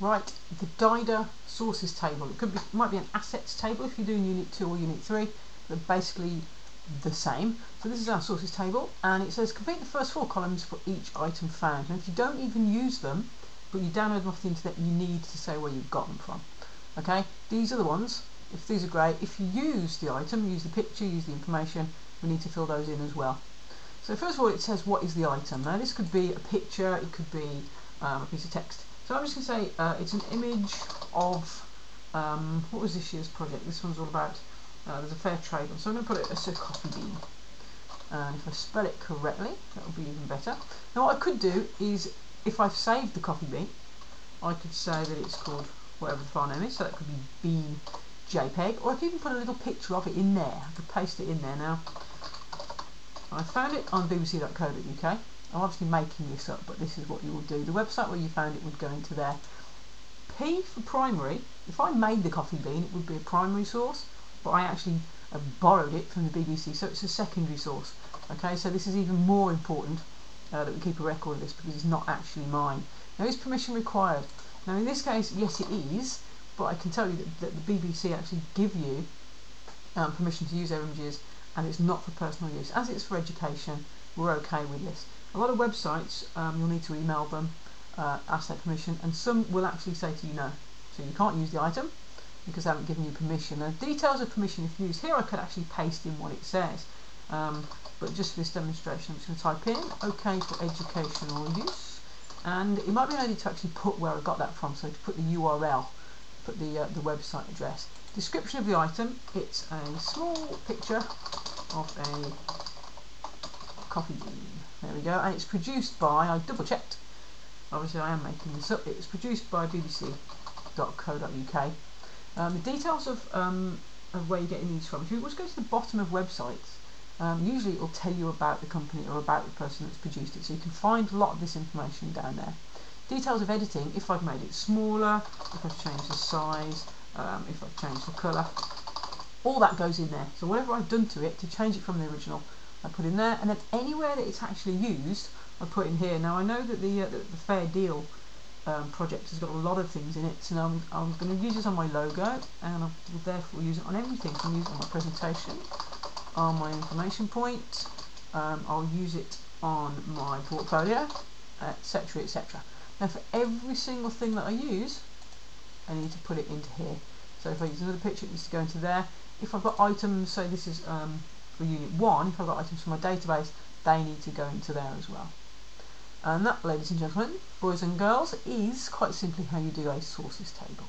Right, the DIDA sources table. It might be an assets table if you're doing Unit 2 or Unit 3. They're basically the same. So this is our sources table, and it says complete the first 4 columns for each item found. And if you don't even use them, but you download them off the internet, you need to say where you've got them from. Okay, these are the ones. If these are great, if you use the item, use the picture, use the information, we need to fill those in as well. So first of all, it says what is the item. Now this could be a picture, it could be a piece of text. So I'm just going to say it's an image of, what was this year's project? This one's all about, there's a fair trade one. So I'm going to put it as a coffee bean. And if I spell it correctly, that would be even better. Now what I could do is, if I've saved the coffee bean, I could say that it's called whatever the file name is. So that could be bean JPEG, or I could even put a little picture of it in there. I could paste it in there now. I found it on bbc.co.uk. I'm obviously making this up, but this is what you will do. The website where you found it would go into there. P for primary. If I made the coffee bean, it would be a primary source, but I actually borrowed it from the BBC, so it's a secondary source. Okay, so this is even more important that we keep a record of this, because it's not actually mine. Now, is permission required? Now, in this case, yes, it is, but I can tell you that the BBC actually give you permission to use their images, and it's not for personal use. As it's for education, we're okay with this. A lot of websites, you'll need to email them, ask their permission, and some will actually say to you no. So you can't use the item because they haven't given you permission. And details of permission if used. Here I could actually paste in what it says, but just for this demonstration, I'm just going to type in OK for educational use, and it might be an idea to actually put where I got that from. So to put the URL, put the website address. Description of the item: it's a small picture of a coffee bean. There we go, and it's produced by, I double checked, obviously I am making this up, it's produced by bbc.co.uk. The details of where you're getting these from, if you just go to the bottom of websites, usually it will tell you about the company or about the person that's produced it, so you can find a lot of this information down there. Details of editing: if I've made it smaller, if I've changed the size, if I've changed the colour, all that goes in there. So whatever I've done to it to change it from the original, I put in there, and then anywhere that it's actually used, I put in here. Now I know that the Fair Deal project has got a lot of things in it, so now I'm going to use this on my logo, and I will therefore use it on everything. So I'll use it on my presentation, on my information point, I'll use it on my portfolio, etc, etc. Now for every single thing that I use, I need to put it into here. So if I use another picture, it needs to go into there. If I've got items, say this is for Unit 1, if I've got items from my database, they need to go into there as well. And that, ladies and gentlemen, boys and girls, is quite simply how you do a sources table.